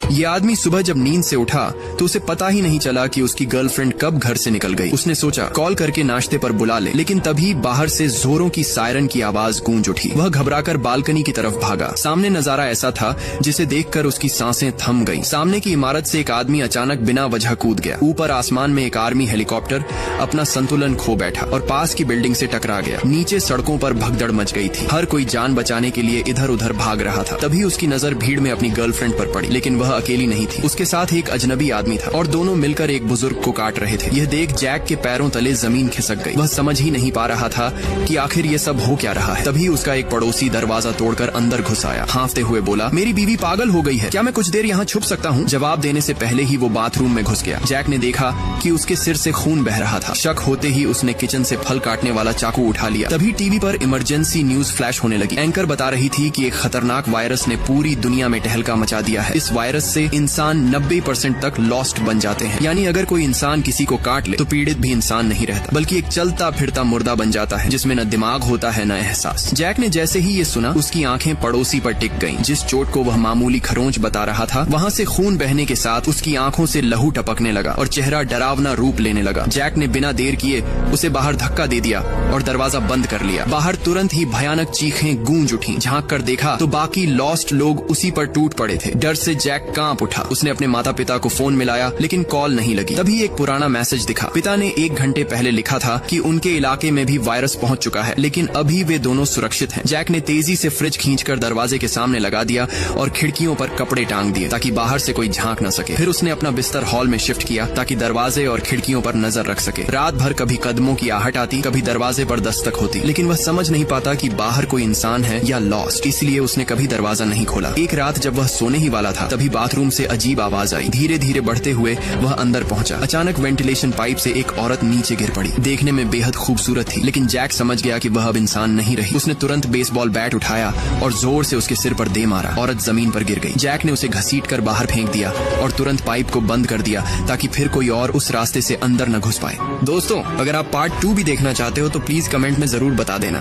ये आदमी सुबह जब नींद से उठा तो उसे पता ही नहीं चला कि उसकी गर्लफ्रेंड कब घर से निकल गई। उसने सोचा कॉल करके नाश्ते पर बुला ले, लेकिन तभी बाहर से जोरों की सायरन की आवाज गूंज उठी। वह घबराकर बालकनी की तरफ भागा। सामने नजारा ऐसा था जिसे देखकर उसकी सांसें थम गईं। सामने की इमारत से एक आदमी अचानक बिना वजह कूद गया। ऊपर आसमान में एक आर्मी हेलीकॉप्टर अपना संतुलन खो बैठा और पास की बिल्डिंग से टकरा गया। नीचे सड़कों पर भगदड़ मच गई थी। हर कोई जान बचाने के लिए इधर उधर भाग रहा था। तभी उसकी नजर भीड़ में अपनी गर्लफ्रेंड पर पड़ी, लेकिन वह अकेली नहीं थी। उसके साथ एक अजनबी आदमी था और दोनों मिलकर एक बुजुर्ग को काट रहे थे। यह देख जैक के पैरों तले जमीन खिसक गई। वह समझ ही नहीं पा रहा था कि आखिर ये सब हो क्या रहा है। तभी उसका एक पड़ोसी दरवाजा तोड़कर अंदर घुस आया। हांफते हुए बोला, मेरी बीवी पागल हो गई है, क्या मैं कुछ देर यहाँ छुप सकता हूँ? जवाब देने से पहले ही वो बाथरूम में घुस गया। जैक ने देखा कि उसके सिर से खून बह रहा था। शक होते ही उसने किचन से फल काटने वाला चाकू उठा लिया। तभी टीवी पर इमरजेंसी न्यूज फ्लैश होने लगी। एंकर बता रही थी कि एक खतरनाक वायरस ने पूरी दुनिया में टहलका मचा दिया है। इस वायरस से इंसान 90% तक लॉस्ट बन जाते हैं। यानी अगर कोई इंसान किसी को काट ले तो पीड़ित भी इंसान नहीं रहता, बल्कि एक चलता फिरता मुर्दा बन जाता है जिसमें न दिमाग होता है न एहसास। जैक ने जैसे ही ये सुना उसकी आंखें पड़ोसी पर टिक गईं। जिस चोट को वह मामूली खरोंच बता रहा था वहाँ से खून बहने के साथ उसकी आंखों से लहू टपकने लगा और चेहरा डरावना रूप लेने लगा। जैक ने बिना देर किए उसे बाहर धक्का दे दिया और दरवाजा बंद कर लिया। बाहर तुरंत ही भयानक चीखें गूंज उठी। झांक कर देखा तो बाकी लॉस्ट लोग उसी पर टूट पड़े थे। डर से जैक कांप उठा। उसने अपने माता पिता को फोन मिलाया, लेकिन कॉल नहीं लगी। तभी एक पुराना मैसेज दिखा। पिता ने 1 घंटे पहले लिखा था कि उनके इलाके में भी वायरस पहुंच चुका है, लेकिन अभी वे दोनों सुरक्षित हैं। जैक ने तेजी से फ्रिज खींचकर दरवाजे के सामने लगा दिया और खिड़कियों पर कपड़े टांग दिए ताकि बाहर से कोई झांक न सके। फिर उसने अपना बिस्तर हॉल में शिफ्ट किया ताकि दरवाजे और खिड़कियों पर नजर रख सके। रात भर कभी कदमों की आहट आती, कभी दरवाजे पर दस्तक होती, लेकिन वह समझ नहीं पाता कि बाहर कोई इंसान है या लॉस्ट, इसलिए उसने कभी दरवाजा नहीं खोला। एक रात जब वह सोने ही वाला था तभी बाथरूम से अजीब आवाज आई। धीरे धीरे बढ़ते हुए वह अंदर पहुंचा। अचानक वेंटिलेशन पाइप से एक औरत नीचे गिर पड़ी। देखने में बेहद खूबसूरत थी, लेकिन जैक समझ गया कि वह अब इंसान नहीं रही। उसने तुरंत बेसबॉल बैट उठाया और जोर से उसके सिर पर दे मारा। औरत जमीन पर गिर गई। जैक ने उसे घसीटकर बाहर फेंक दिया और तुरंत पाइप को बंद कर दिया ताकि फिर कोई और उस रास्ते से अंदर न घुस पाए। दोस्तों, अगर आप पार्ट 2 भी देखना चाहते हो तो प्लीज कमेंट में जरूर बता देना।